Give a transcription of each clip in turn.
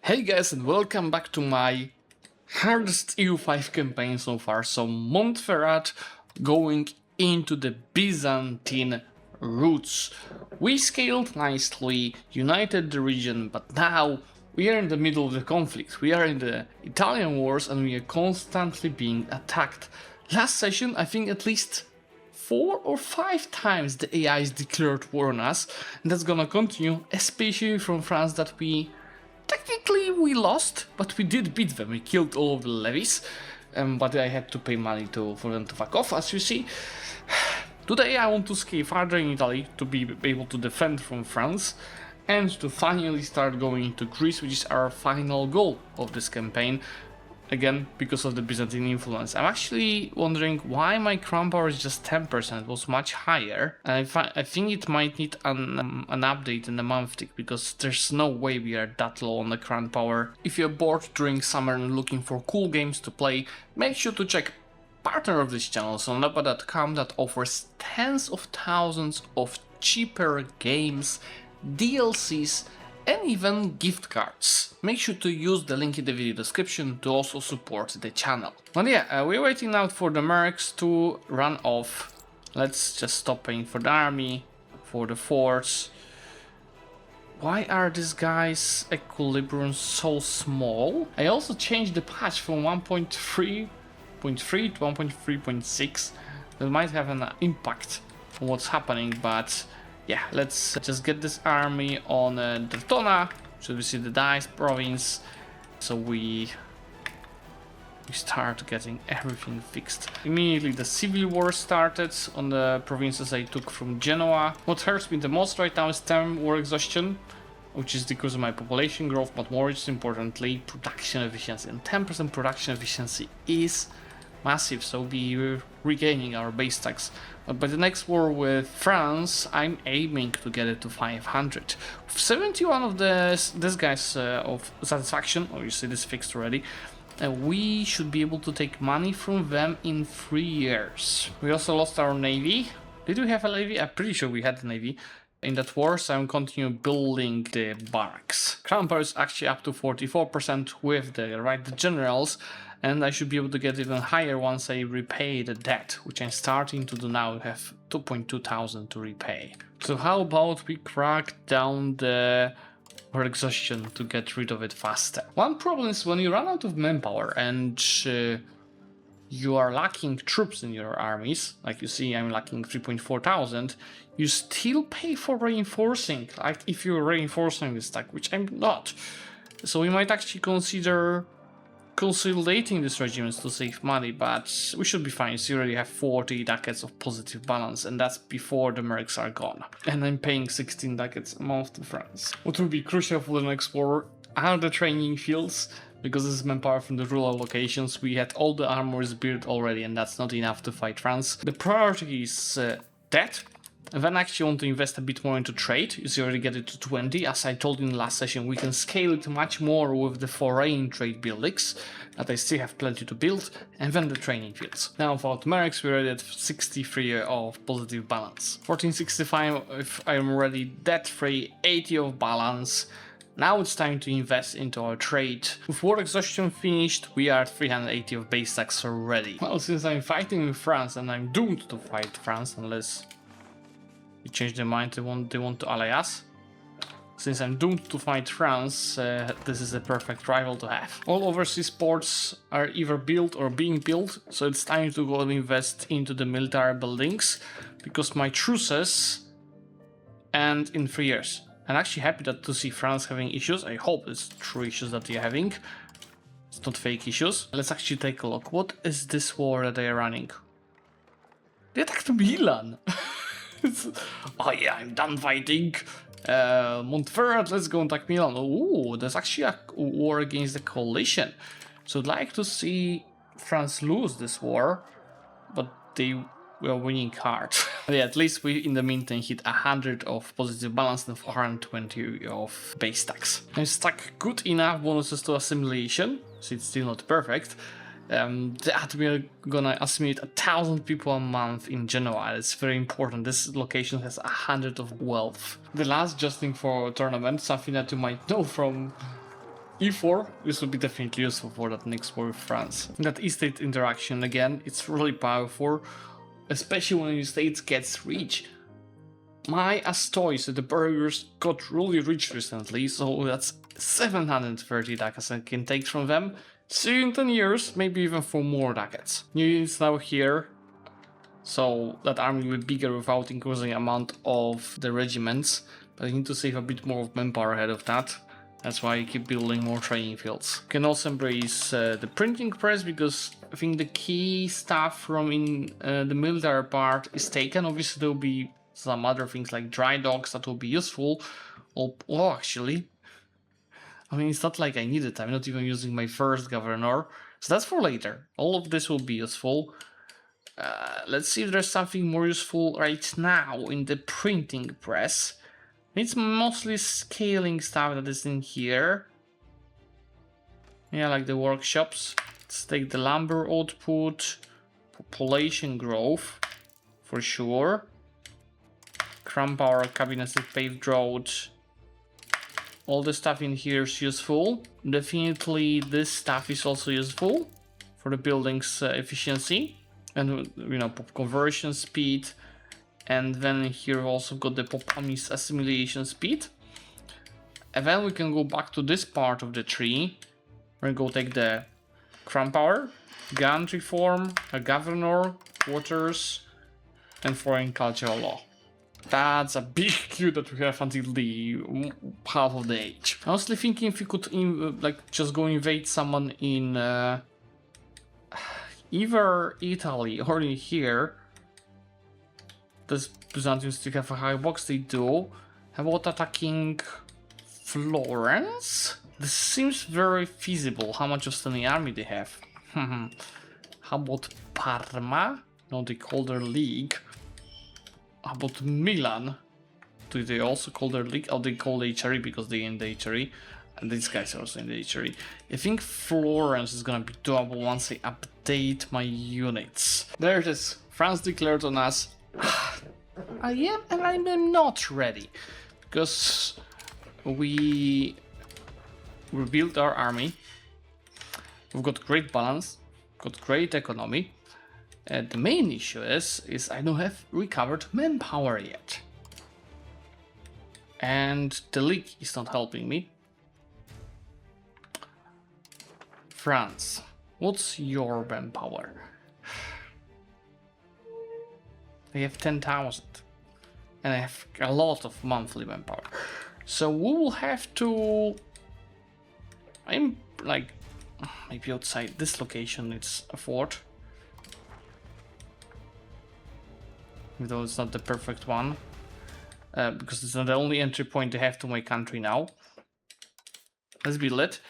Hey guys, and welcome back to my hardest EU5 campaign so far. So Montferrat going into the Byzantine roots. We scaled nicely, united the region, but now we are in the middle of the conflict. We are in the Italian wars and we are constantly being attacked. Last session, I think at least 4 or 5 times the AIs declared war on us, and that's gonna continue, especially from France that technically we lost, but we did beat them. We killed all of the levies, but I had to pay money for them to fuck off, as you see. Today I want to scale farther in Italy to be able to defend from France and to finally start going into Greece, which is our final goal of this campaign. Again, because of the Byzantine influence. I'm actually wondering why my crown power is just 10%, it was much higher. And I think it might need an update in the month tick, because there's no way we are that low on the crown power. If you're bored during summer and looking for cool games to play, make sure to check partner of this channel, sonapa.com, that offers tens of thousands of cheaper games, DLCs, and even gift cards. Make sure to use the link in the video description to also support the channel. But yeah, we're waiting now for the mercs to run off. Let's just stop paying for the army, for the forts. Why are these guys' equilibrium so small? I also changed the patch from 1.3.3 to 1.3.6. That might have an impact on what's happening, but yeah, let's just get this army on Deltona. So we see the Dice province. So we start getting everything fixed. Immediately the civil war started on the provinces I took from Genoa. What hurts me the most right now is term war exhaustion, which is because of my population growth, but more importantly, production efficiency. And 10% production efficiency is massive, so we're regaining our base tax. But by the next war with France, I'm aiming to get it to 500. With 71 of this guys of satisfaction, obviously this fixed already, we should be able to take money from them in 3 years. We also lost our navy. Did we have a navy? I'm pretty sure we had a navy in that war, so I'm continuing building the barracks. Crown power is actually up to 44% with the right generals, and I should be able to get even higher once I repay the debt, which I'm starting to do now. I have 2.2 thousand to repay. So how about we crack down the exhaustion to get rid of it faster? One problem is when you run out of manpower and you are lacking troops in your armies, like you see I'm lacking 3.4 thousand, you still pay for reinforcing, like if you're reinforcing the stack, which I'm not. So we might actually consider consolidating these regiments to save money, but we should be fine. So you already have 40 ducats of positive balance, and that's before the mercs are gone. And I'm paying 16 ducats a month to France. What will be crucial for the next war are the training fields, because this is manpower from the rural locations. We had all the armors built already, and that's not enough to fight France. The priority is that. And then I actually want to invest a bit more into trade. You see, already get it to 20. As I told you in the last session, we can scale it much more with the foreign trade buildings, that I still have plenty to build, and then the training fields. Now about mercs, we're already at 63 of positive balance. 1465 if I'm already debt-free, 80 of balance. Now it's time to invest into our trade. With war exhaustion finished, we are at 380 of base tax already. Well, since I'm fighting with France, and I'm doomed to fight France unless change their mind, they want to ally us. Since I'm doomed to fight France, this is a perfect rival to have. All overseas ports are either built or being built, so it's time to go and invest into the military buildings, because my truces end in 3 years. I'm actually happy to see France having issues. I hope it's true issues that they're having. It's not fake issues. Let's actually take a look. What is this war that they are running? They attacked Milan! Oh yeah, I'm done fighting. Montferrat, let's go attack Milan. Oh, there's actually a war against the coalition. So I'd like to see France lose this war, but they were winning hard. Yeah, at least we in the meantime hit 100 of positive balance and 420 of base tax. I'm stuck good enough bonuses to assimilation, so it's still not perfect. That we're gonna assimilate 1,000 people a month in Genoa. It's very important. This location has 100 of wealth. The last justing for tournament, something that you might know from E4, this would be definitely useful for that next war with France. That e-state interaction, again, it's really powerful, especially when the states gets rich. My Astois, the burghers, got really rich recently, so that's 730 ducats I can take from them. See in 10 years, maybe even for more ducats. New units now here, so that army will be bigger without increasing amount of the regiments, but I need to save a bit more of manpower ahead of that. That's why I keep building more training fields. You can also embrace the printing press, because I think the key stuff from the military part is taken. Obviously there will be some other things like dry docks that will be useful. Oh, actually, I mean, it's not like I need it. I'm not even using my first governor. So that's for later. All of this will be useful. Let's see if there's something more useful right now in the printing press. It's mostly scaling stuff that is in here. Yeah, like the workshops. Let's take the lumber output, population growth, for sure. Crown power, cabinets with paved road. All the stuff in here is useful. Definitely this stuff is also useful for the building's efficiency. And, you know, pop conversion speed. And then here we also got the Popami's assimilation speed. And then we can go back to this part of the tree. We're gonna go take the crown power, gun reform, a governor, quarters, and foreign cultural law. That's a big queue that we have until the half of the age. I was thinking if we could like just go invade someone in either Italy or in here. Does Byzantium still have a high box? They do. How about attacking Florence? This seems very feasible. How much of standing army they have? How about Parma? No, they call their league. How about Milan? Do they also call their league? Oh, they call the HRE because they're in the HRE. And these guys are also in the HRE. I think Florence is gonna be doable once I update my units. There it is. France declared on us. I am and I'm not ready. Because we rebuilt our army. We've got great balance. Got great economy. The main issue is I don't have recovered manpower yet. And the league is not helping me. France, what's your manpower? I have 10,000. And I have a lot of monthly manpower. So we will have to... I'm like... Maybe outside this location it's a fort. Though it's not the perfect one. Because it's not the only entry point I have to my country now. Let's build it.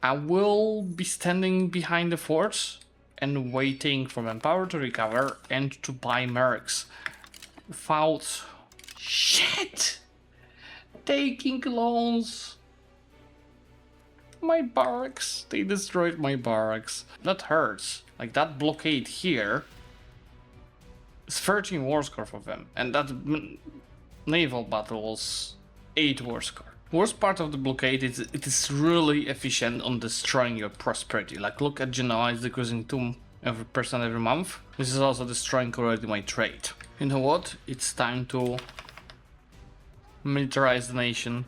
I will be standing behind the forts and waiting for manpower to recover and to buy mercs. Without... Shit! Taking loans. My barracks. They destroyed my barracks. That hurts. Like that blockade here. It's 13 war score for them. And that naval battle was 8 war score. Worst part of the blockade is it is really efficient on destroying your prosperity. Like look at Genoa, it's decreasing 2% every month. This is also destroying already my trade. You know what? It's time to militarize the nation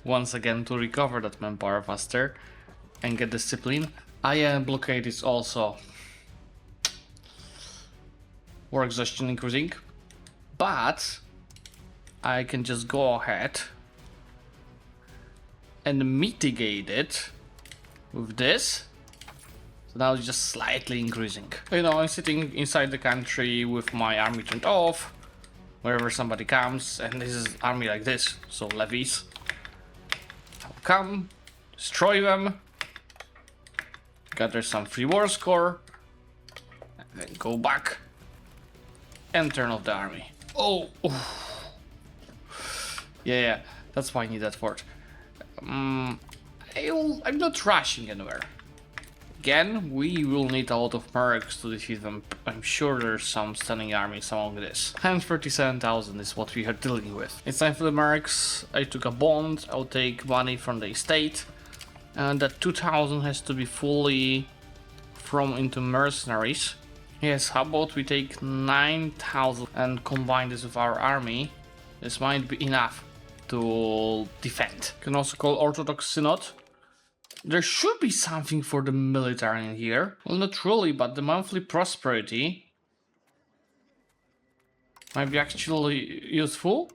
once again to recover that manpower faster and get discipline. Iron blockade is also war exhaustion increasing, but I can just go ahead and mitigate it with this. So now it's just slightly increasing. You know, I'm sitting inside the country with my army turned off. Wherever somebody comes, and this is army like this, so levies. I'll come, destroy them, gather some free war score, and then go back and turn off the army. Oh! Yeah, that's why I need that fort. I'm not rushing anywhere. Again, we will need a lot of mercs to defeat them. I'm sure there's some standing armies among this. 137,000 is what we are dealing with. It's time for the mercs. I took a bond. I'll take money from the estate. And that 2000 has to be fully thrown into mercenaries. Yes, how about we take 9000 and combine this with our army? This might be enough to defend. You can also call Orthodox Synod. There should be something for the military in here. Well, not really, but the monthly prosperity might be actually useful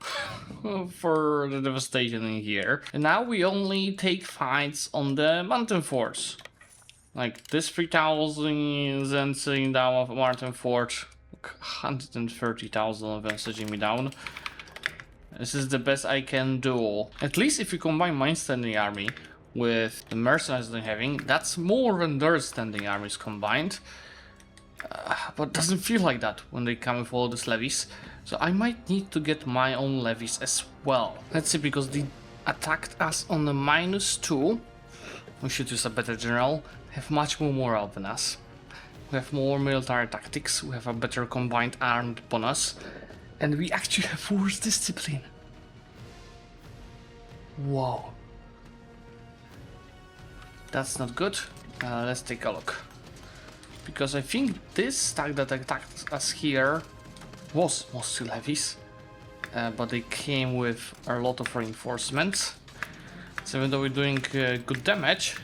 for the devastation in here. And now we only take fights on the mountain forts. Like this 3000 and sitting down of mountain fort, 130,000 of them sitting me down. This is the best I can do. At least if you combine my standing army with the mercenaries they're having, that's more than their standing armies combined. But it doesn't feel like that when they come with all these levies. So I might need to get my own levies as well. Let's see, because they attacked us on the -2. We should use a better general. Have much more morale than us. We have more military tactics. We have a better combined armed bonus. And we actually have worse discipline. Whoa. That's not good. Let's take a look. Because I think this stack that attacked us here was mostly levies. But they came with a lot of reinforcements. So even though we're doing good damage,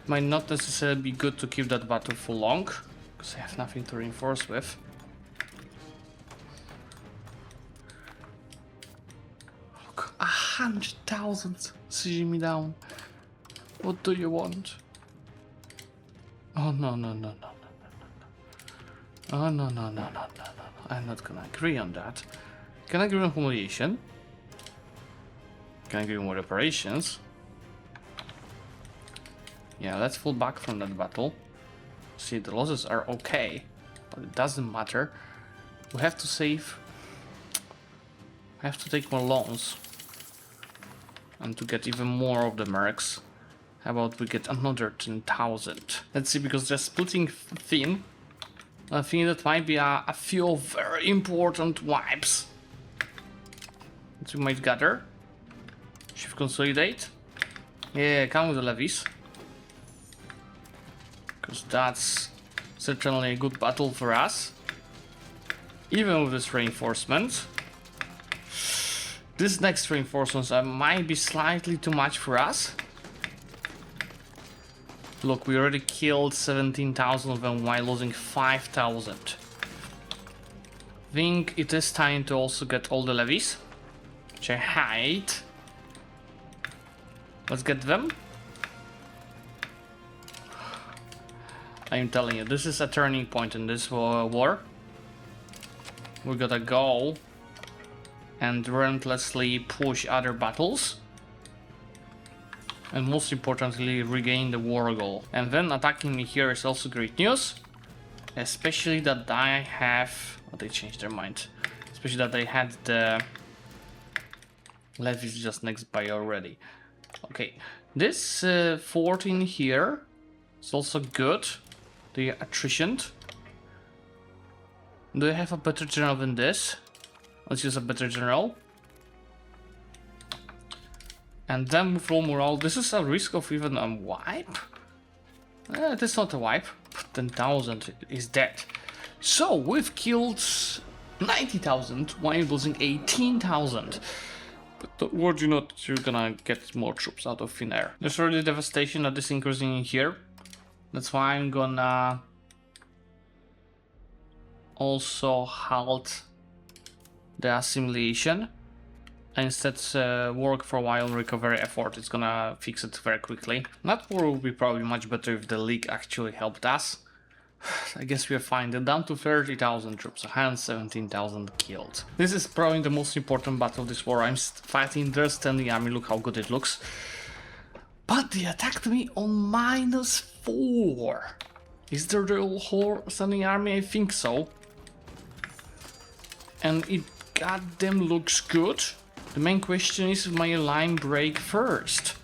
it might not necessarily be good to keep that battle for long. Because I have nothing to reinforce with. Look, 100,000 sieging me down. What do you want? Oh no. Oh no. I'm not gonna agree on that. Can I agree on humiliation? Can I agree on more operations? Yeah, let's fall back from that battle. See, the losses are okay, but it doesn't matter. We have to save. I have to take more loans. And to get even more of the mercs. How about we get another 10,000? Let's see, because they're splitting thin. I think that might be a few very important wipes that we might gather. Shift consolidate. Yeah, come with the levies. Because that's certainly a good battle for us. Even with this reinforcement. This next reinforcements might be slightly too much for us. Look, we already killed 17,000 of them while losing 5,000. I think it is time to also get all the levies, which I hate. Let's get them. I'm telling you, this is a turning point in this war. We gotta go and relentlessly push other battles. And most importantly, regain the war goal. And then attacking me here is also great news. Especially that I have... Oh, they changed their mind. Especially that they had the levies just next by already. Okay, this 14 here is also good. The attrition. Do I have a better general than this? Let's use a better general. And then with low morale, this is a risk of even a wipe? It is not a wipe, but 10,000 is dead. So we've killed 90,000 while losing 18,000. But don't worry not, you're gonna get more troops out of thin air. There's already devastation that is increasing in here. That's why I'm gonna also halt the assimilation. Instead work for a while on recovery effort. It's gonna fix it very quickly. That war will be probably much better if the League actually helped us. I guess we're fine. They're down to 30,000 troops, 117,000 killed. This is probably the most important battle of this war. I'm fighting their standing army, look how good it looks. But they attacked me on -4. Is there the whole standing army? I think so. And it goddamn looks good. The main question is if my line break first.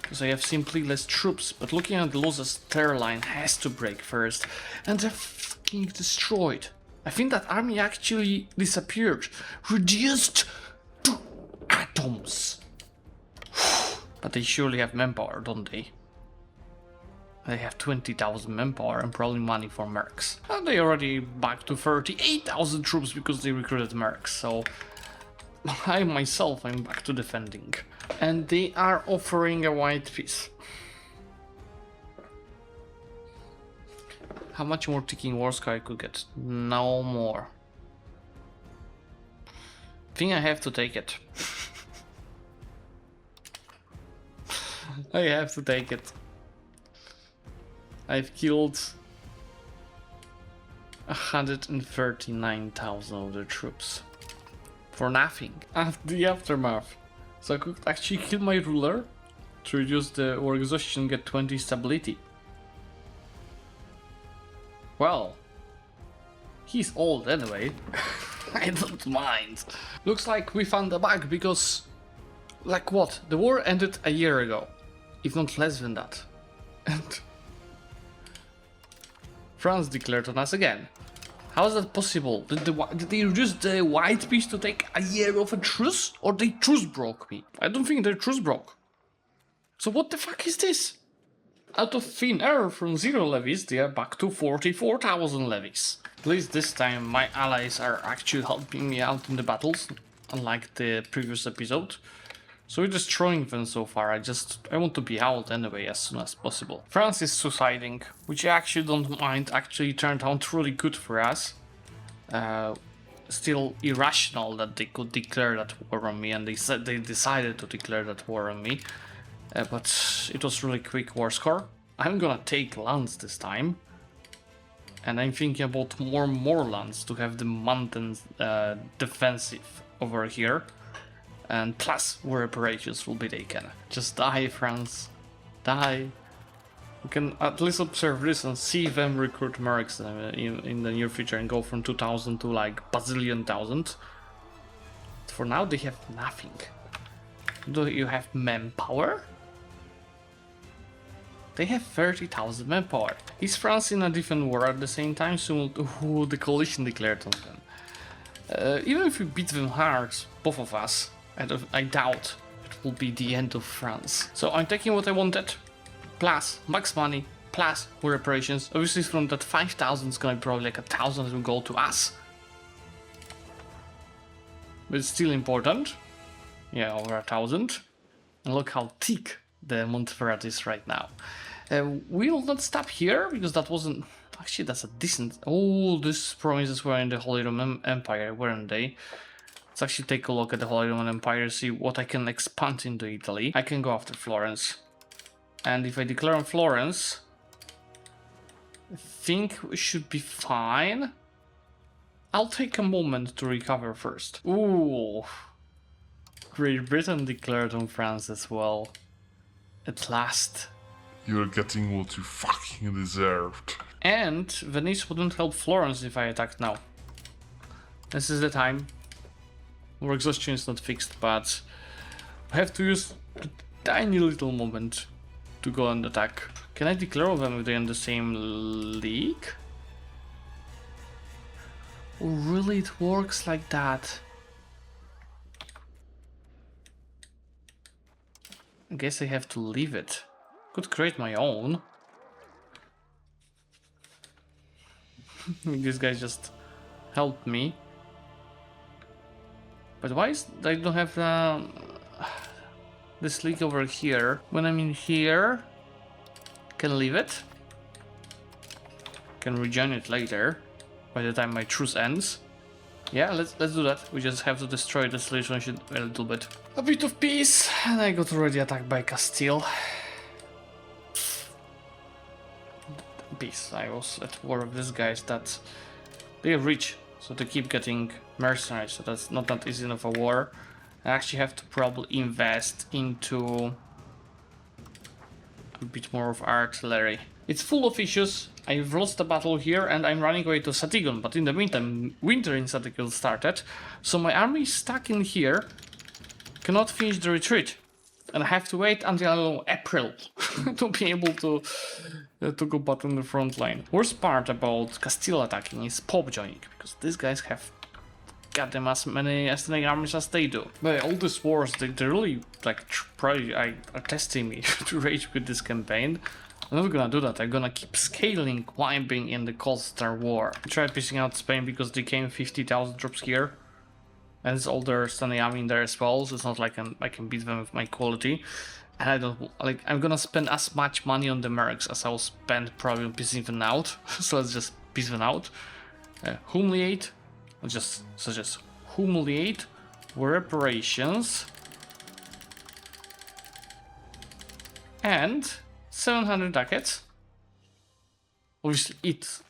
Because I have simply less troops. But looking at the losses, their line has to break first. And they're fucking destroyed. I think that army actually disappeared. Reduced to atoms. But they surely have manpower, don't they? They have 20,000 manpower and probably money for mercs. And they already back to 38,000 troops because they recruited mercs, so I myself am back to defending. And they are offering a white peace. How much more ticking war sky I could get? No more. I think I have to take it. I have to take it. I've killed 139,000 of the troops. For nothing. After the aftermath. So I could actually kill my ruler to reduce the war exhaustion, get 20 stability. Well, he's old anyway. I don't mind. Looks like we found a bug because, like what? The war ended a year ago, if not less than that. And France declared on us again. How is that possible? Did they reduce the white peace to take a year of a truce? Or they truce broke me? I don't think they truce broke. So what the fuck is this? Out of thin air from 0 levies, they are back to 44,000 levies. At least this time my allies are actually helping me out in the battles, unlike the previous episode. So we're destroying them so far. I want to be out anyway as soon as possible. France is suiciding, which I actually don't mind. Actually turned out really good for us. Still irrational that they could declare that war on me, and they decided to declare that war on me. But it was really quick war score. I'm gonna take lands this time. And I'm thinking about more lands to have the mountains defensive over here. And plus war operations will be taken. Just die, France. Die. We can at least observe this and see them recruit mercs in the near future and go from 2,000 to like bazillion thousand. For now they have nothing. Do you have manpower? They have 30,000 manpower. Is France in a different war at the same time? So who the coalition declared on them? Even if we beat them hard, both of us, I doubt it will be the end of France. So I'm taking what I wanted, plus max money, plus war reparations. Obviously from that 5,000 it's gonna be probably like 1,000 that will go to us. But it's still important. Yeah, over 1,000. And look how thick the Montferrat is right now. We'll not stop here because that wasn't... Actually, that's a decent... Oh, these provinces were in the Holy Roman Empire, weren't they? Let's actually take a look at the Holy Roman Empire, see what I can expand into Italy. I can go after Florence. And if I declare on Florence, I think we should be fine. I'll take a moment to recover first. Ooh. Great Britain declared on France as well. At last. You're getting what you fucking deserved. And Venice wouldn't help Florence if I attacked now. This is the time. War exhaustion is not fixed, but I have to use a tiny little moment to go and attack. Can I declare them if they're in the same league? Oh, really, it works like that. I guess I have to leave it. Could create my own. These guys just helped me. But why is I don't have this league over here? When I'm in here, can leave it. Can rejoin it later, by the time my truce ends. Yeah, let's do that. We just have to destroy this relationship a little bit. A bit of peace, and I got already attacked by Castile. Peace. I was at war with these guys that they are rich, so they keep getting mercenaries, so that's not that easy enough a war. I actually have to probably invest into a bit more of artillery. It's full of issues. I've lost the battle here and I'm running away to Satigon, but in the meantime winter in Satigon started, so my army is stuck in here, cannot finish the retreat, and I have to wait until April to be able to go back on the front line. Worst part about Castile attacking is Pope joining, because these guys have goddamn as many standing armies as they do. But all these wars, they really like probably are testing me to rage with this campaign. I'm not gonna do that. I'm gonna keep scaling while I'm being in the Cold Star War. I tried pissing out Spain because they came 50,000 troops here. And it's all their standing army in there as well, so it's not like I can beat them with my quality. And I don't like. I'm gonna spend as much money on the mercs as I will spend probably on pissing them out. So let's just piss them out. Humiliate. Let's just suggest humiliate. Reparations. And 700 ducats. Obviously, it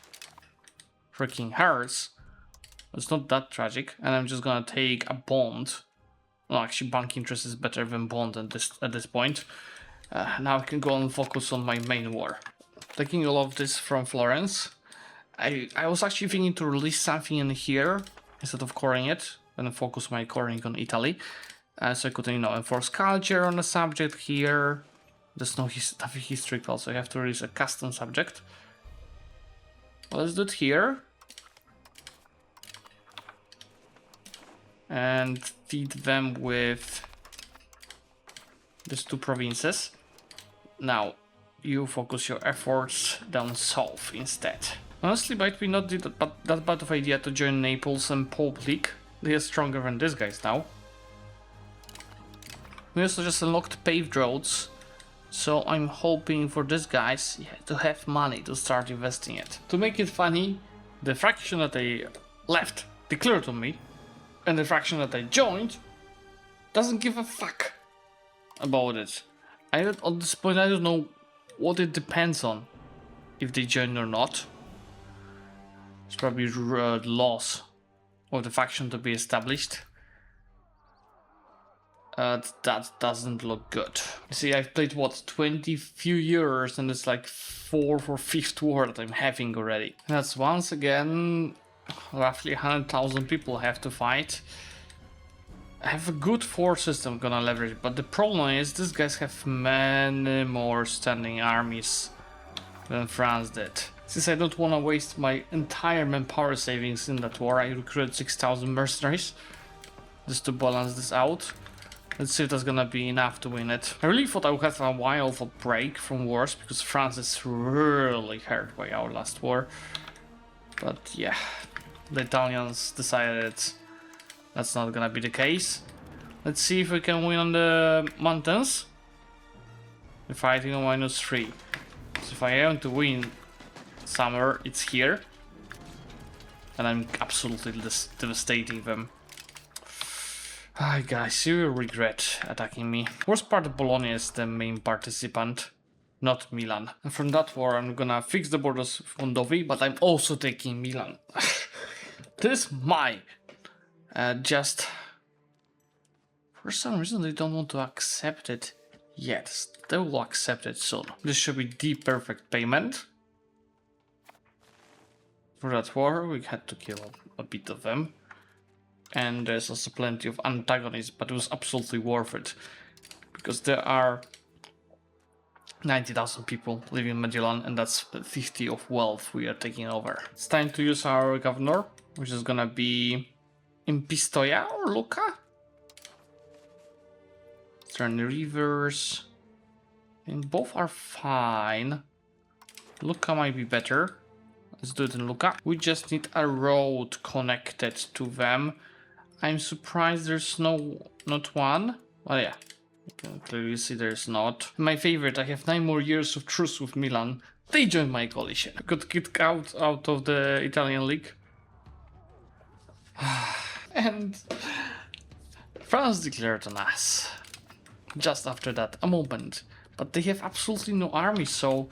freaking hurts. It's not that tragic, and I'm just gonna take a bond. Well, actually, bank interest is better than bond at this point. Now I can go and focus on my main war. Taking all of this from Florence, I was actually thinking to release something in here instead of coring it, and focus my coring on Italy. So I could, enforce culture on the subject here. There's nothing historical, so I have to release a custom subject. Well, let's do it here. And feed them with these two provinces. Now, you focus your efforts down south instead. Honestly, might be not that bad of idea to join Naples and Pope League. They are stronger than these guys now. We also just unlocked paved roads, so I'm hoping for these guys to have money to start investing it. To make it funny, the fraction that they left declared on me, and the fraction that I joined doesn't give a fuck about it. At this point, I don't know what it depends on, if they join or not. It's probably the loss of the faction to be established. That doesn't look good. You see, I've played, what, 20 few years, and it's like 4th or 5th war that I'm having already. And that's once again roughly 100,000 people have to fight. I have a good force system gonna leverage, but the problem is these guys have many more standing armies than France did. Since I don't want to waste my entire manpower savings in that war, I recruited 6,000 mercenaries just to balance this out. Let's see if that's gonna be enough to win it. I really thought I would have a while of a break from wars, because France is really hurt by our last war. But yeah, the Italians decided that's not gonna be the case. Let's see if we can win on the mountains. We're fighting on -3. So if I am to win somewhere, it's here. And I'm absolutely devastating them. Hi guys, you will regret attacking me. Worst part of Bologna is the main participant, not Milan. And from that war I'm gonna fix the borders with Mondovi, but I'm also taking Milan. This might just... For some reason they don't want to accept it yet. They will accept it soon. This should be the perfect payment. For that war we had to kill a bit of them. And there's also plenty of antagonists, but it was absolutely worth it. Because there are 90,000 people living in Mediolan, and that's 50 of wealth we are taking over. It's time to use our governor, which is gonna be in Pistoia or Lucca? Turn the rivers. And both are fine. Lucca might be better. Let's do it in Lucca. We just need a road connected to them. I'm surprised there's not one. Oh yeah, you can clearly see there's not. My favorite, I have 9 more years of truce with Milan. They joined my coalition. I got kicked out of the Italian League. And France declared on us. Just after that, a moment. But they have absolutely no army, so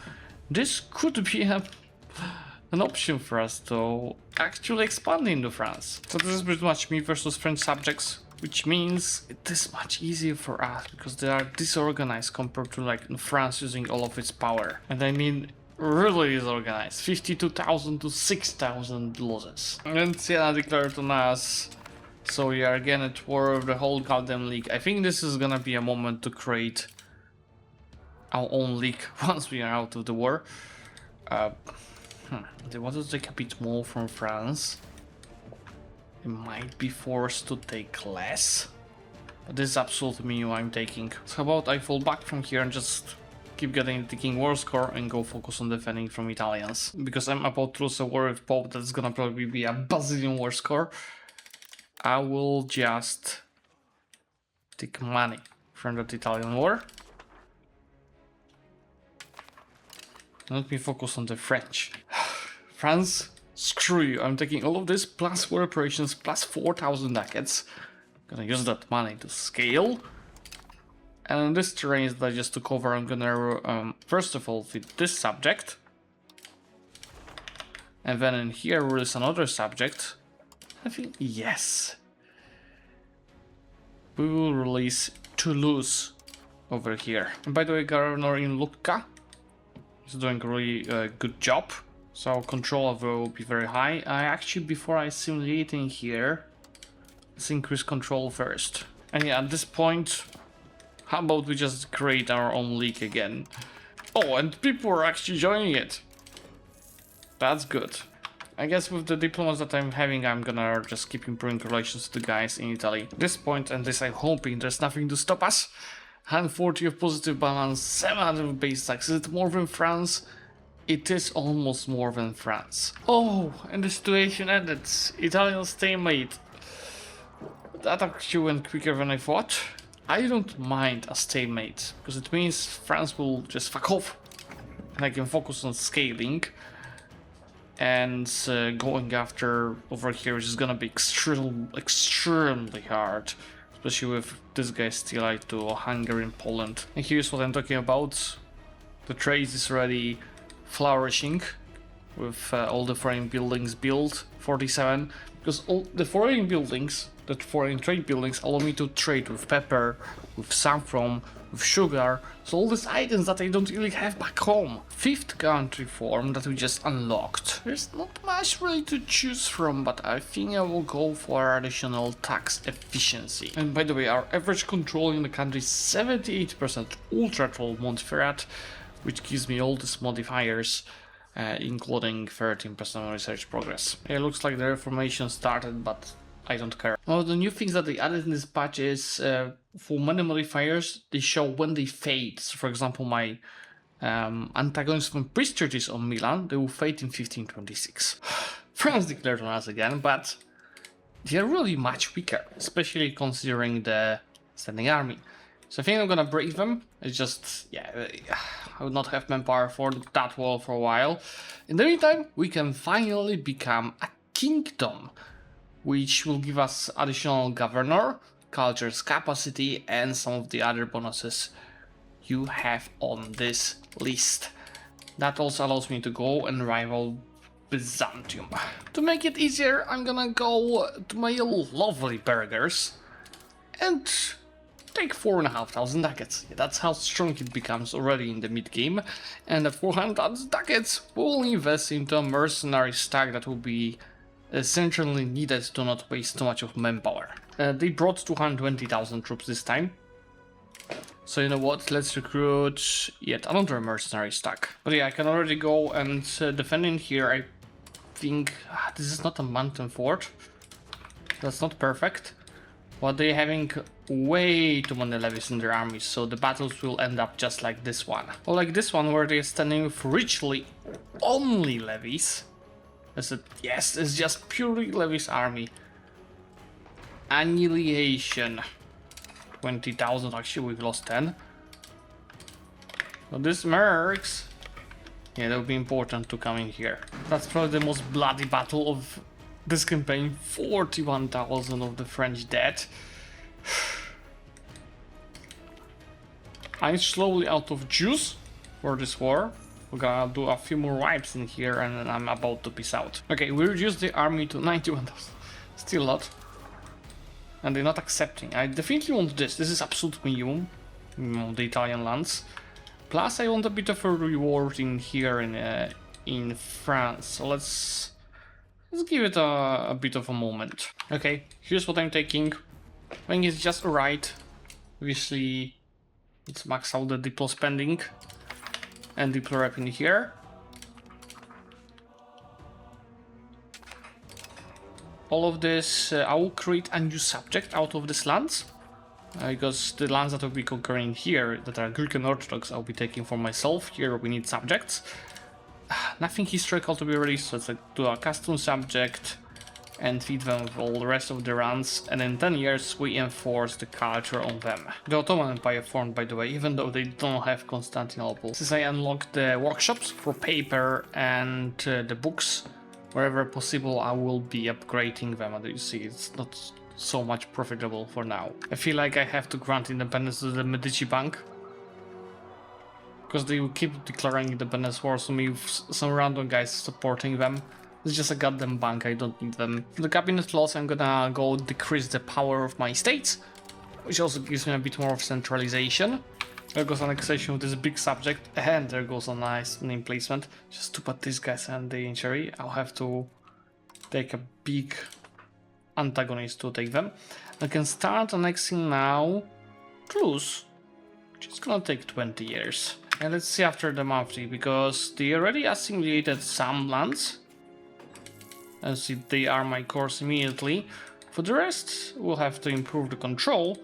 this could be an option for us to actually expand into France. So this is pretty much me versus French subjects, which means it is much easier for us because they are disorganized compared to like France using all of its power. And I mean really disorganized. 52,000 to 6,000 losses. And Siena declared on us. So we are again at war with the whole goddamn league. I think this is gonna be a moment to create our own league once we are out of the war. They wanted to take a bit more from France. I might be forced to take less. But this is absolutely minimum I'm taking. So how about I fall back from here and just keep getting the King War score and go focus on defending from Italians. Because I'm about to lose a war with Pope that's gonna probably be a Basilian war score. I will just take money from that Italian war. Let me focus on the French. France, screw you. I'm taking all of this plus war operations plus 4,000 ducats. Gonna use that money to scale. And in this terrain that I just took over, I'm gonna first of all feed this subject. And then in here release another subject. I think, yes. We will release Toulouse over here. And by the way, Governor in Lucca is doing a really good job. So control of will be very high. Actually, before I simulate in here, let's increase control first. And yeah, at this point, how about we just create our own league again? Oh, and people are actually joining it. That's good. I guess with the diplomats that I'm having, I'm gonna just keep improving relations with the guys in Italy. At this point, and this I'm hoping, there's nothing to stop us. 140 of positive balance, 700 of base tax. Is it more than France? It is almost more than France. Oh, and the situation ended. Italian stalemate. That actually went quicker than I thought. I don't mind a stalemate, because it means France will just fuck off. And I can focus on scaling. And going after over here is gonna be extremely hard. Especially with this guy still like to Hungary and Poland. And here's what I'm talking about. The trade is already flourishing with all the foreign buildings built, 47. Because all the foreign buildings, the foreign trade buildings allow me to trade with pepper, with saffron, with sugar, so all these items that I don't really have back home. Fifth country form that we just unlocked. There's not much really to choose from, but I think I will go for additional tax efficiency. And by the way, our average control in the country is 78% ultra troll Montferrat, which gives me all these modifiers, including 13% research progress. It looks like the reformation started, but I don't care. One of the new things that they added in this patch is for many modifiers, they show when they fade. So for example, my antagonists from priest churches on Milan, they will fade in 1526. France declared on us again, but they are really much weaker, especially considering the standing army. So I think I'm gonna break them. It's just, yeah, I would not have manpower for that wall for a while. In the meantime, we can finally become a kingdom, which will give us additional governor, culture's capacity, and some of the other bonuses you have on this list. That also allows me to go and rival Byzantium. To make it easier, I'm gonna go to my lovely burghers and take 4,500 ducats. Yeah, that's how strong it becomes already in the mid-game. And at 400 ducats, we'll invest into a mercenary stack that will be essentially needed to not waste too much of manpower. They brought 220,000 troops this time. So you know what, let's recruit yet another mercenary stack. But yeah, I can already go and defend in here. I think this is not a mountain fort. That's not perfect. But they're having way too many levies in their armies, so the battles will end up just like this one. Or like this one, where they're standing with richly only levies. Yes, it's just purely levies army. Annihilation. 20,000, actually we've lost 10. So this mercs, yeah, that would be important to come in here. That's probably the most bloody battle of this campaign. 41,000 of the French dead. I'm slowly out of juice for this war. We're gonna do a few more wipes in here and then I'm about to peace out. Okay, we reduced the army to 91,000. Still a lot. And they're not accepting. I definitely want this. This is absolute minimum. The Italian lands. Plus I want a bit of a reward in here in France. So let's give it a bit of a moment. Okay, here's what I'm taking. I think it's just right. Obviously, let's max out the diplo spending and diplo rep in here. all of this, I will create a new subject out of these lands. Because the lands that I'll be conquering here, that are Greek and Orthodox, I'll be taking for myself. Here we need subjects. Nothing historical to be released, so let's do a custom subject and feed them with all the rest of the runs, and in 10 years we enforce the culture on them. The Ottoman Empire formed, by the way, even though they don't have Constantinople. Since I unlocked the workshops for paper and the books, wherever possible I will be upgrading them, and you see it's not so much profitable for now. I feel like I have to grant independence to the Medici Bank, because they will keep declaring independence wars on me with some random guys supporting them. It's just a goddamn bank, I don't need them. For the cabinet laws, I'm gonna go decrease the power of my states, which also gives me a bit more of centralization. There goes annexation with this big subject, and there goes a nice name placement. Just to put these guys in the injury, I'll have to take a big antagonist to take them. I can start annexing now Clues, which is gonna take 20 years. And let's see after the monthly, because they already assimilated some lands. And see, they are my cores immediately. For the rest, we'll have to improve the control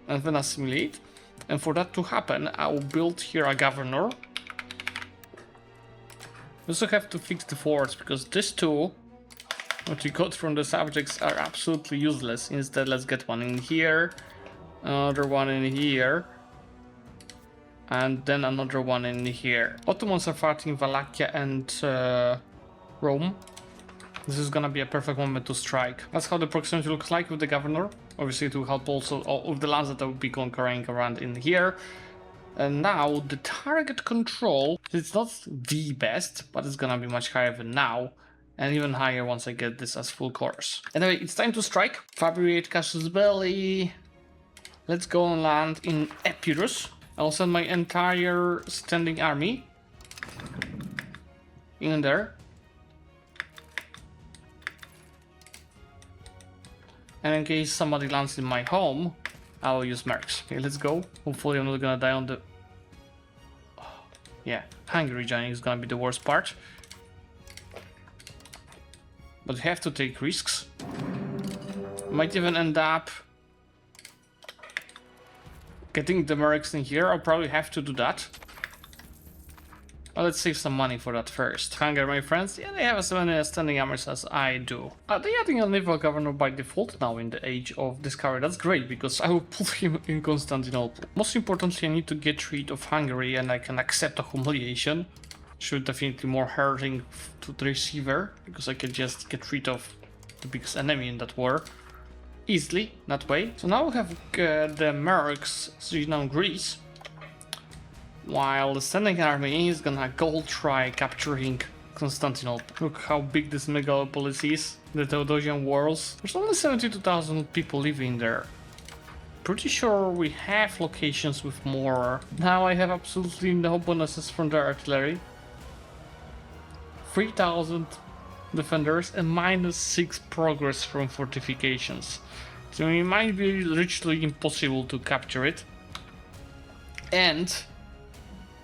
and then assimilate. And for that to happen, I will build here a governor. We also have to fix the forts, because these two, what you got from the subjects, are absolutely useless. Instead, let's get one in here, another one in here, and then another one in here. Ottomans are fighting Wallachia and Rome. This is gonna be a perfect moment to strike. That's how the proximity looks like with the governor. Obviously it will help also with the lands that I will be conquering around in here. And now the target control, it's not the best, but it's gonna be much higher than now. And even higher once I get this as full course. Anyway, it's time to strike. Fabricate Cassius Belli. Let's go on land in Epirus. I'll send my entire standing army in there. And in case somebody lands in my home, I will use mercs. Okay, let's go. Hopefully I'm not gonna die on the... Yeah, Hungary joining is gonna be the worst part. But we have to take risks. Might even end up getting the mercs in here. I'll probably have to do that. Well, let's save some money for that first. Hungary, my friends, yeah, they have as many standing armies as I do. They're adding a naval governor by default now in the age of discovery. That's great, because I will put him in Constantinople. Most importantly, I need to get rid of Hungary, and I can accept a humiliation. Should definitely more hurting to the receiver, because I can just get rid of the biggest enemy in that war easily, that way. So now we have the mercs sitting on Greece, while the standing army is gonna go try capturing Constantinople. Look how big this megalopolis is, the Theodosian Wars. There's only 72,000 people living there. Pretty sure we have locations with more. Now I have absolutely no bonuses from the artillery. 3,000 defenders and -6 progress from fortifications. So it might be literally impossible to capture it. And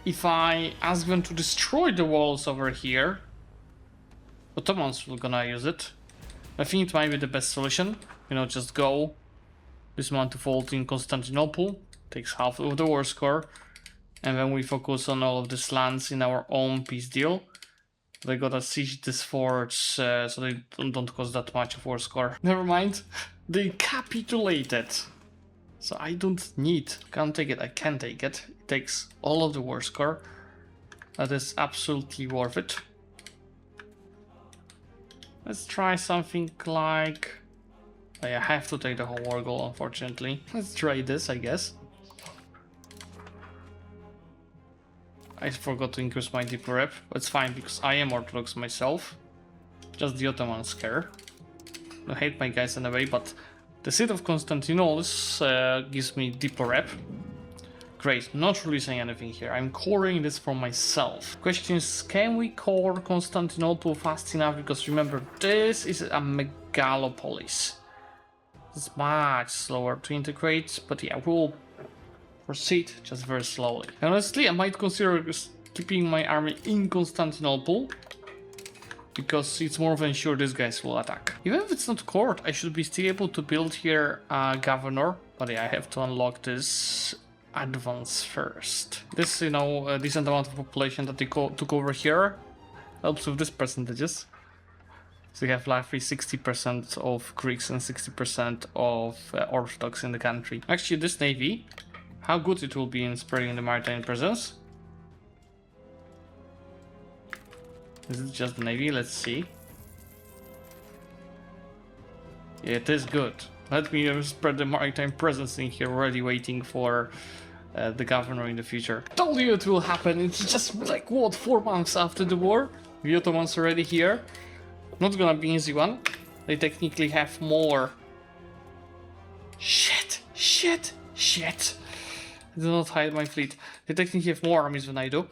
if I ask them to destroy the walls over here, Ottomans will gonna use it. I think it might be the best solution. You know, just go dismount to fault in Constantinople, takes half of the war score, and then we focus on all of these lands in our own peace deal. They gotta siege these forts, so they don't cost that much of war score. Never mind, they capitulated. So I don't need, can't take it, I can take it. It takes all of the war score. That is absolutely worth it. Let's try something like... I have to take the whole war goal, unfortunately. Let's try this, I guess. I forgot to increase my deep rep. It's fine, because I am Orthodox myself. Just the Ottomans care. I hate my guys anyway, but the seat of Constantinople gives me deeper rep. Great, not releasing anything here. I'm coring this for myself. Question is, can we core Constantinople fast enough? Because remember, this is a megalopolis. It's much slower to integrate, but yeah, we'll proceed just very slowly. And honestly, I might consider keeping my army in Constantinople because it's more than sure these guys will attack. Even if it's not court, I should be still able to build here a governor. But yeah, I have to unlock this advance first. This, you know, a decent amount of population that they took over here helps with these percentages. So you have roughly 60% of Greeks and 60% of Orthodox in the country. Actually, this navy, how good it will be in spreading the maritime presence. Is it just the navy? Let's see. Yeah, it is good. Let me spread the maritime presence in here, already waiting for the governor in the future. Told you it will happen. It's just like, what, 4 months after the war? The Ottomans already here. Not gonna be an easy one. They technically have more. Shit. I do not hide my fleet. They technically have more armies than I do.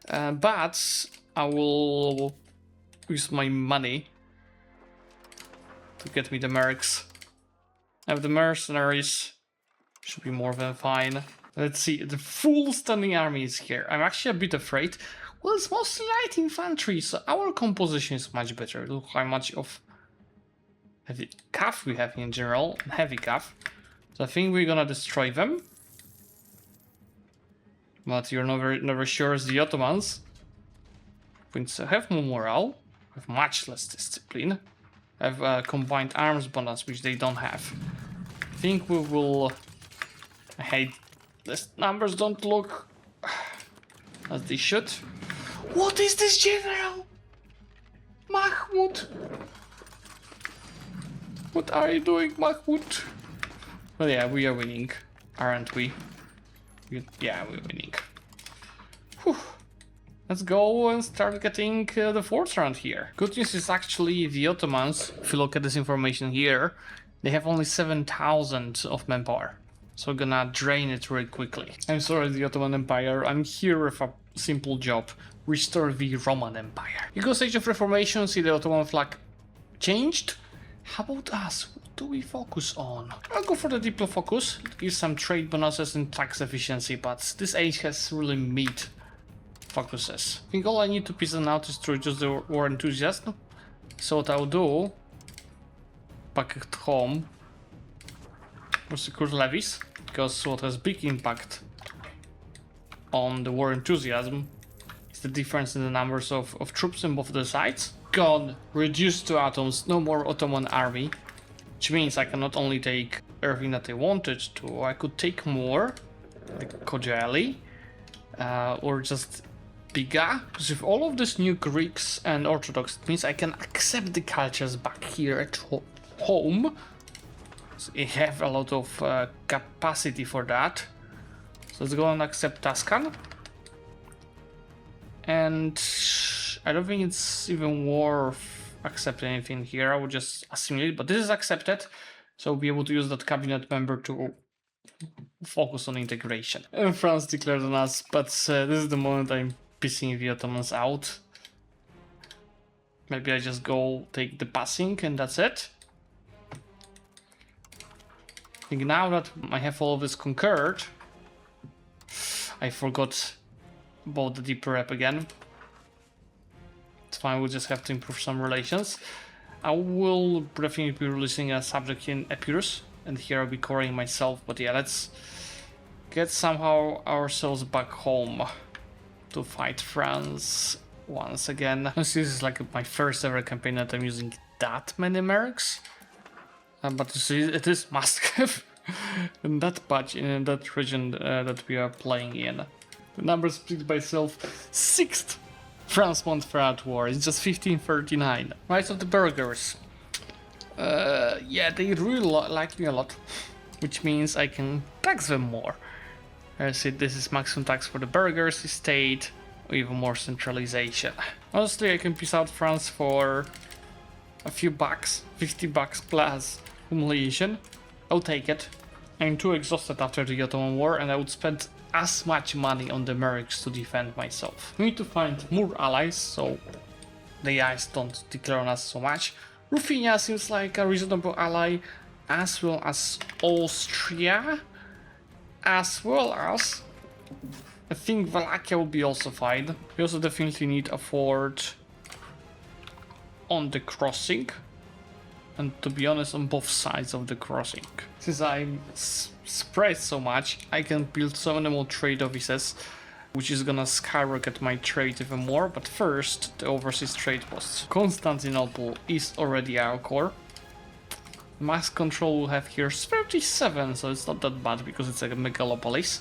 But I will use my money to get me the mercs. I have the mercenaries. Should be more than fine. Let's see. The full standing army is here. I'm actually a bit afraid. Well, it's mostly light infantry, so our composition is much better. Look how much of heavy cav we have in general. Heavy cav. So I think we're gonna destroy them. But you're never sure as the Ottomans. Which have more morale, have much less discipline, have combined arms bonus, which they don't have. I think we will. I hate these numbers don't look as they should. What is this, General? Mahmud? What are you doing, Mahmud? Well, yeah, we are winning, aren't we? Yeah, we're winning. Whew. Let's go and start getting the forts around here. Good news is actually the Ottomans, if you look at this information here, they have only 7,000 of manpower. So we're gonna drain it really quickly. I'm sorry, the Ottoman Empire, I'm here with a simple job. Restore the Roman Empire. You go Age of Reformation, see the Ottoman flag changed. How about us? What do we focus on? I'll go for the Diplo focus. It gives some trade bonuses and tax efficiency, but this age has really meat focuses. I think all I need to piece out is to reduce the war enthusiasm. So what I'll do back at home will secure levies, because what has big impact on the war enthusiasm is the difference in the numbers of troops on both the sides. Gone, reduced to atoms, no more Ottoman army, which means I can not only take everything that I wanted to, I could take more, like Kocaeli, or just Biga, because with all of this new Greeks and Orthodox, it means I can accept the cultures back here at home. So I have a lot of capacity for that. So let's go and accept Tuscan. And I don't think it's even worth accepting anything here. I would just assimilate, but this is accepted. So we'll be able to use that cabinet member to focus on integration. And France declared on us, but this is the moment I'm pissing the Ottomans out. Maybe I just go take the passing and that's it. I think now that I have all of this conquered, I forgot about the deep rep again. It's fine, we'll just have to improve some relations. I will definitely be releasing a subject in Epirus, and here I'll be coring myself, but yeah, let's get somehow ourselves back home to fight France once again. This is like my first ever campaign that I'm using that many mercs. But you see, it is must-have in that patch, in that region that we are playing in. The numbers speak by itself. 6th France Montferrat War. It's just 1539. Rise of the Burghers. Yeah, they really like me a lot, which means I can tax them more. See, this is maximum tax for the Burghers estate, or even more centralization. Honestly, I can piece out France for a few bucks, 50 bucks plus humiliation. I'll take it. I'm too exhausted after the Ottoman War, and I would spend as much money on the mercs to defend myself. We need to find more allies, so the allies don't declare on us so much. Ruthenia seems like a reasonable ally, as well as Austria, as well as I think Wallachia will be also fine. We also definitely need a fort on the crossing. And to be honest, on both sides of the crossing. Since I'm spread so much, I can build so many more trade offices, which is gonna skyrocket my trade even more. But first, the overseas trade posts. Constantinople is already our core. Mass control we'll have here 37, so it's not that bad because it's like a megalopolis.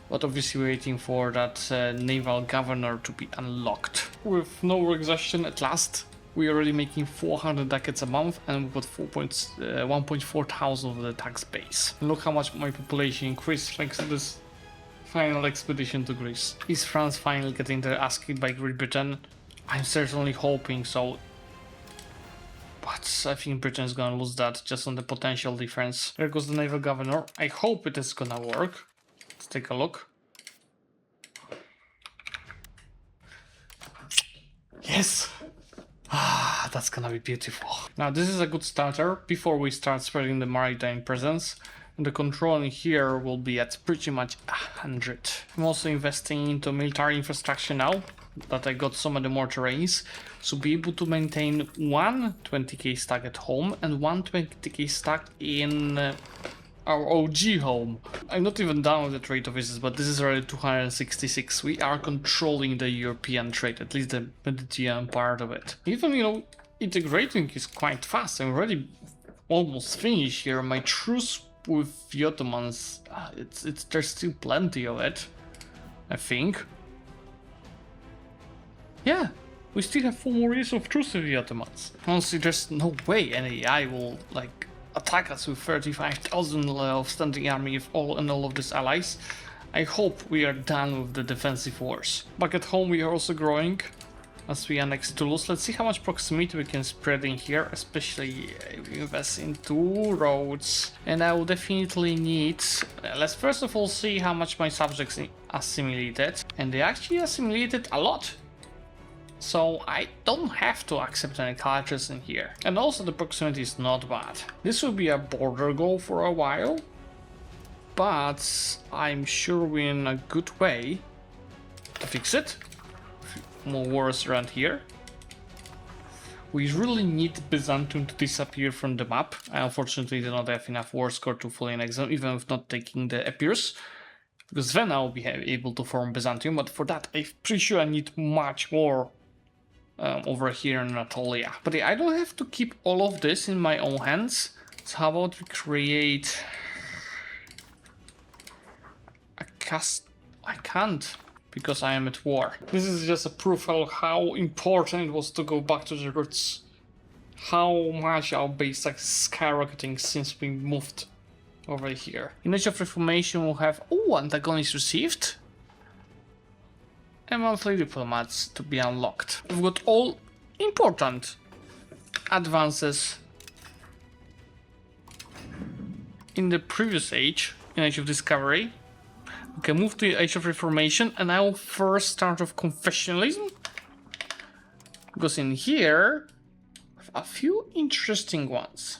But obviously waiting for that naval governor to be unlocked. With no exhaustion at last. We're already making 400 ducats a month, and we've got 1.4 thousand of the tax base. And look how much my population increased thanks to this final expedition to Greece. Is France finally getting their ass kicked by Great Britain? I'm certainly hoping so. But I think Britain's gonna lose that just on the potential difference. There goes the naval governor. I hope it is gonna work. Let's take a look. Yes! Ah, that's gonna be beautiful. Now this is a good starter before we start spreading the maritime presence. And the control in here will be at pretty much 100. I'm also investing into military infrastructure now that I got so many more terrains. So be able to maintain one 20k stack at home and one 20k stack in our OG home. I'm not even done with the trade offices, but this is already 266. We are controlling the European trade, at least the Mediterranean part of it. Even, you know, integrating is quite fast. I'm already almost finished here. My truce with the Ottomans, there's still plenty of it, I think. Yeah, we still have 4 more years of truce with the Ottomans. Honestly, there's no way any AI will, like, attack us with 35,000 of standing army of all of these allies. I hope we are done with the defensive wars. Back at home we are also growing as we annex Toulouse. Let's see how much proximity we can spread in here, especially if we invest into roads. And I will definitely need... let's first of all see how much my subjects assimilated. And they actually assimilated a lot. So I don't have to accept any cultures in here. And also the proximity is not bad. This will be a border goal for a while, but I'm sure we're in a good way to fix it. More wars around here. We really need Byzantium to disappear from the map. I unfortunately do not have enough war score to fully annex them, even if not taking the Epirs. Because then I'll be able to form Byzantium, but for that I'm pretty sure I need much more over here in Anatolia. But yeah, I don't have to keep all of this in my own hands. So how about we create a cast? I can't because I am at war. This is just a proof of how important it was to go back to the roots. How much our base is skyrocketing since we moved over here. In Age of Reformation we'll have antagonists received. And monthly diplomats to be unlocked. We've got all important advances in the previous age, in Age of Discovery. We can move to Age of Reformation, and I will first start with confessionalism. Because in here, a few interesting ones.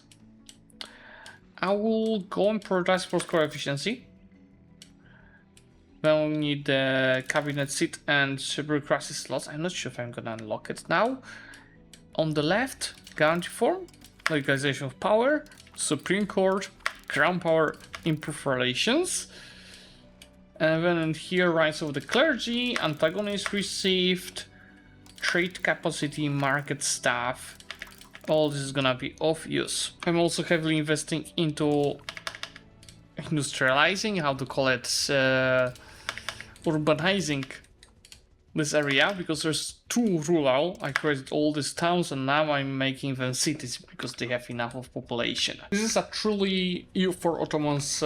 I will go and prioritize for score efficiency. Then we need the cabinet seat and bureaucracy slots. I'm not sure if I'm gonna unlock it now. On the left, guarantee form, legalization of power, Supreme Court, crown power, improved relations. And then in here, rights of the clergy, antagonists received, trade capacity, market staff. All this is gonna be of use. I'm also heavily investing into industrializing, how to call it, urbanizing this area, because there's too rural. I created all these towns and now I'm making them cities because they have enough of population. This is a truly EU4 Ottomans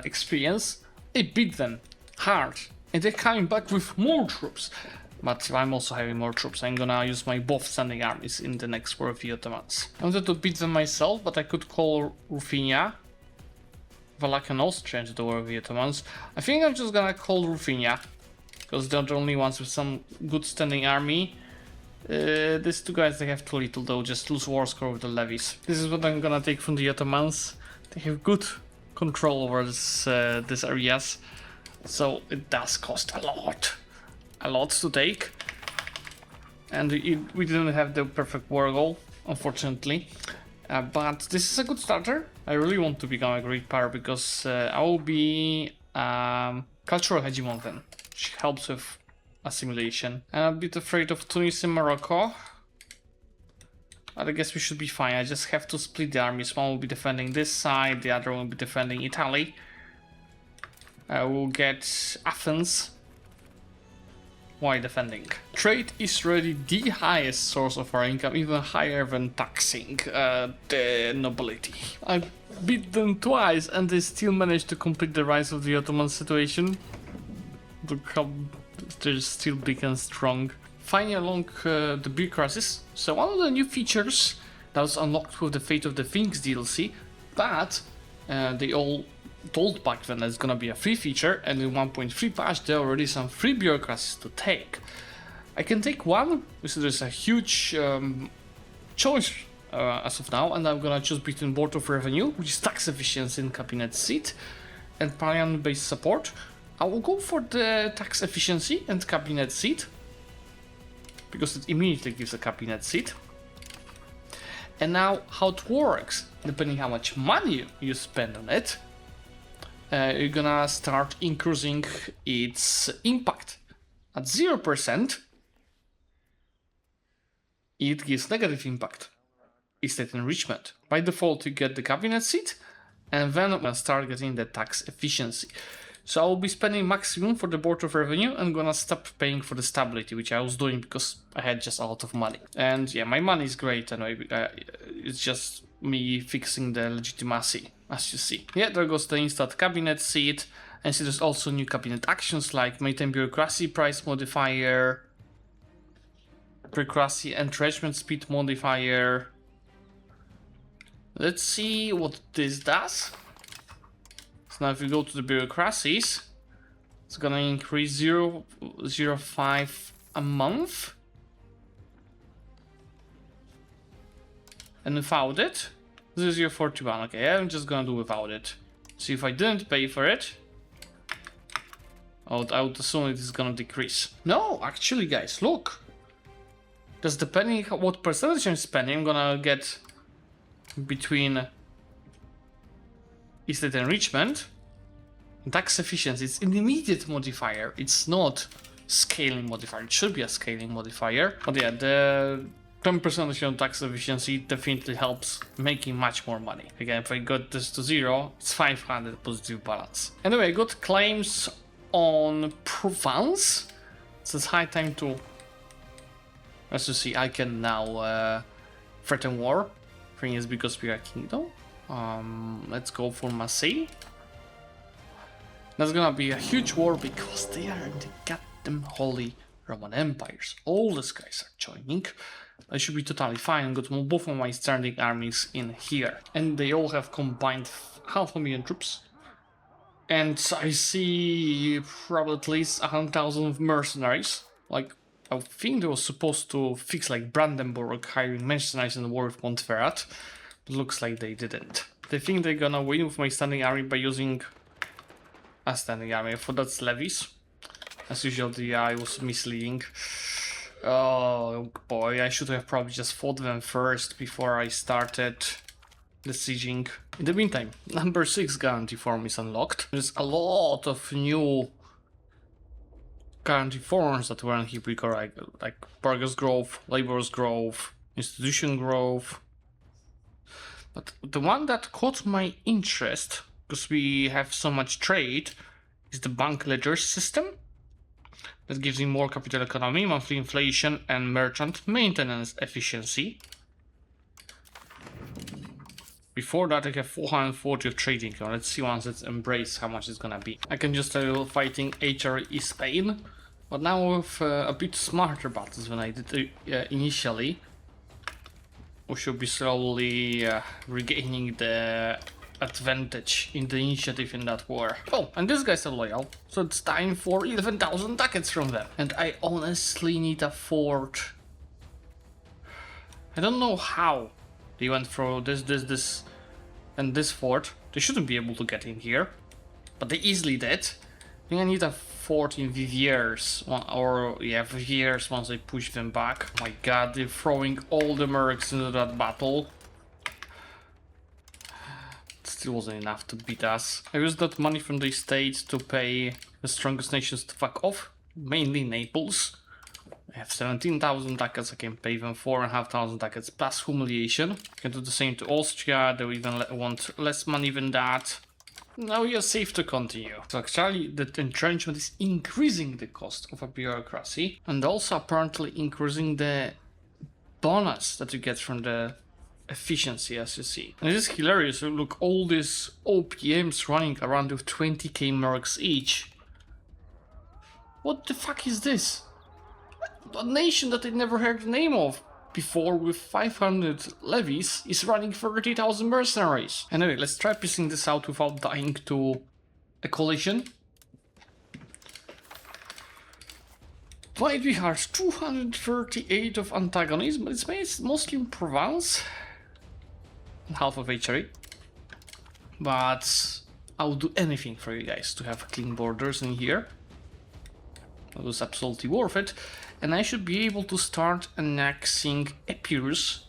experience. I beat them hard and they're coming back with more troops. But I'm also having more troops. I'm gonna use my both standing armies in the next war of the Ottomans. I wanted to beat them myself, but I could call Ruthenia. Wallach and Austria into the war of the Ottomans. I think I'm just gonna call Ruthenia, because they're the only ones with some good standing army. These two guys, they have too little though, just lose war score with the levies. This is what I'm gonna take from the Ottomans. They have good control over these areas, so it does cost a lot to take. and we didn't have the perfect war goal, unfortunately. But this is a good starter. I really want to become a great power because I will be cultural hegemon then, which helps with assimilation. And I'm a bit afraid of Tunis and Morocco. But I guess we should be fine. I just have to split the armies. One will be defending this side, the other will be defending Italy. We'll get Athens. Why defending? Trade is really the highest source of our income, even higher than taxing the nobility. I beat them twice and they still managed to complete the rise of the Ottoman situation. Look how they're still big and strong. Finally along the bureaucracies. So one of the new features that was unlocked with the Fate of the Things DLC, but they all told back then that it's gonna be a free feature, and in 1.3 patch there are already some free bureaucracies to take. I can take one, so there's a huge choice as of now, and I'm gonna choose between Board of Revenue, which is tax efficiency and cabinet seat, and Parliament based support. I will go for the tax efficiency and cabinet seat, because it immediately gives a cabinet seat. And now how it works, depending how much money you spend on it, you're gonna start increasing its impact. At 0%, it gives negative impact. Estate enrichment. By default, you get the cabinet seat, and then I'm gonna start getting the tax efficiency. So I will be spending maximum for the Board of Revenue and gonna stop paying for the stability, which I was doing because I had just a lot of money. And yeah, my money is great anyway. It's just me fixing the legitimacy, as you see. Yeah, there goes the instant cabinet seat. And see there's also new cabinet actions like maintain bureaucracy price modifier, bureaucracy entrenchment speed modifier. Let's see what this does. So now if we go to the bureaucracies, it's gonna increase 0.05 a month. And without it, 0.041. Okay, I'm just gonna do without it. So if I didn't pay for it, I would assume it is gonna decrease. No, actually guys, look. Because depending on what percentage I'm spending, I'm gonna get between estate enrichment and tax efficiency. It's an immediate modifier. It's not scaling modifier. It should be a scaling modifier. But yeah, the 10% on tax efficiency definitely helps making much more money. Again, if I got this to 0, it's 500 positive balance. Anyway, I got claims on Provence. So it's high time to, as you see, I can now threaten war. Thing is because we are kingdom. Let's go for Marseille. That's gonna be a huge war because they are the goddamn Holy Roman Empires. All these guys are joining. I should be totally fine. Got both of my standing armies in here. And they all have combined 500,000 troops. And I see probably at least 100,000 mercenaries. Like, I think they were supposed to fix like Brandenburg hiring mercenaries in the war with Montferrat. But looks like they didn't. They think they're gonna win with my standing army by using a standing army. For that's levies. As usual, the AI was misleading. Oh boy, I should have probably just fought them first before I started the sieging. In the meantime, number 6 guarantee form is unlocked. There's a lot of new guarantee forms that weren't here before, like Burgers Growth, Laborers Growth, Institution Growth. But the one that caught my interest, because we have so much trade, is the bank ledger system. That gives me more capital economy, monthly inflation, and merchant maintenance efficiency. Before that, I have 440 of trading. Let's see once it's embraced how much it's gonna be. I can just tell you fighting HRE Spain, but now with a bit smarter battles than I did initially. We should be slowly regaining the advantage in the initiative in that war. Oh, and these guys are loyal, so it's time for 11,000 ducats from them. And I honestly need a fort. I don't know how they went through this, and this fort. They shouldn't be able to get in here, but they easily did. I think I need a 14 Viviers, Viviers once I push them back. Oh my god, they're throwing all the mercs into that battle. Still wasn't enough to beat us. I used that money from the state to pay the strongest nations to fuck off, mainly Naples. I have 17,000 ducats, I can pay them 4,500 ducats plus humiliation. I can do the same to Austria, they even want less money than that. Now we are safe to continue. So actually the entrenchment is increasing the cost of a bureaucracy and also apparently increasing the bonus that you get from the efficiency, as you see. And this is hilarious. Look, all these OPMs running around with 20k mercs each. What the fuck is this? A nation that I never heard the name of before with 500 levies is running 30,000 mercenaries. Anyway, let's try piecing this out without dying to a collision. White Bihar, 238 of antagonism, but it's mostly in Provence. Half of HRE. But I'll do anything for you guys to have clean borders in here. That was absolutely worth it. And I should be able to start annexing Epirus.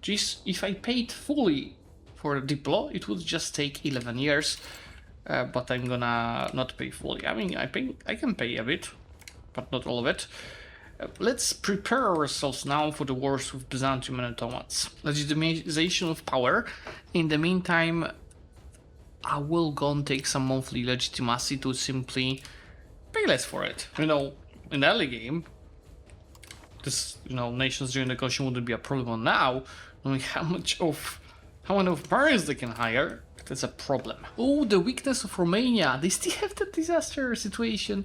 Geez, if I paid fully for a Diplo, it would just take 11 years. But I'm gonna not pay fully. I mean, I can pay a bit, but not all of it. Let's prepare ourselves now for the wars with Byzantium and Ottomans. Legitimization of power. In the meantime, I will go and take some monthly legitimacy to simply pay less for it. You know, in the early game, this, nations during the negotiation wouldn't be a problem. Now, knowing how many of parents they can hire, that's a problem. Oh, the weakness of Romania. They still have that disaster situation.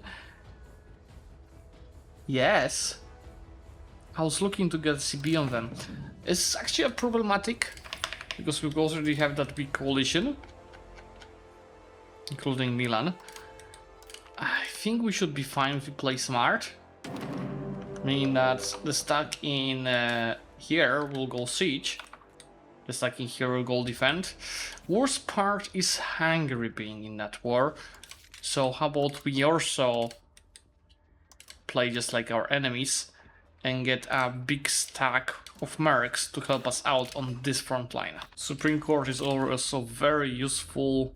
Yes. I was looking to get CB on them. It's actually a problematic because we already have that big coalition, including Milan. I think we should be fine if we play smart. Meaning that the stack in here will go siege. The stack in here will go defend. Worst part is Hungary being in that war. So how about we also play just like our enemies and get a big stack of mercs to help us out on this front line. Supreme Court is also very useful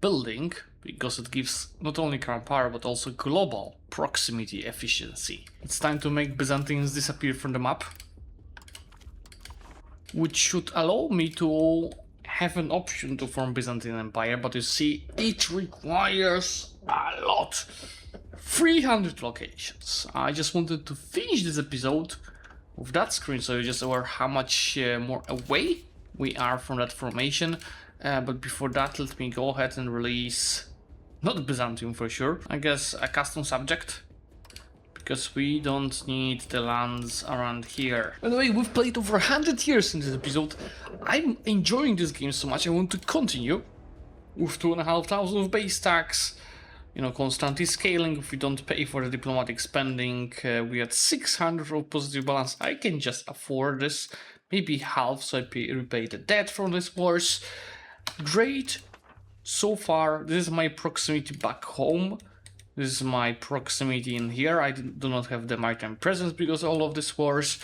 building because it gives not only current power but also global proximity efficiency. It's time to make Byzantines disappear from the map, which should allow me to have an option to form Byzantine Empire, but you see, it requires a lot. 300 locations. I just wanted to finish this episode with that screen so you're just aware how much more away we are from that formation. But before that, let me go ahead and release, not Byzantium for sure, I guess a custom subject, because we don't need the lands around here. By the way, we've played over 100 years in this episode. I'm enjoying this game so much I want to continue with 2,500 of base tax, constantly scaling. If we don't pay for the diplomatic spending, we had 600 of positive balance. I can just afford this, maybe half, so I repay the debt from this wars. Great. So far, this is my proximity back home. This is my proximity in here. I do not have the maritime presence because of all of these wars.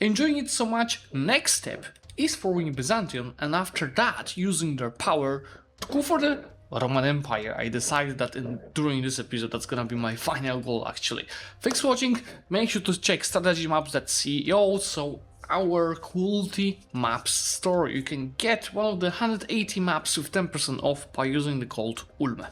Enjoying it so much. Next step is forming Byzantium, and after that, using their power to go for the Roman Empire. I decided that during this episode, that's gonna be my final goal actually. Thanks for watching. Make sure to check strategymaps.co, so our quality maps store. You can get one of the 180 maps with 10% off by using the code ULM.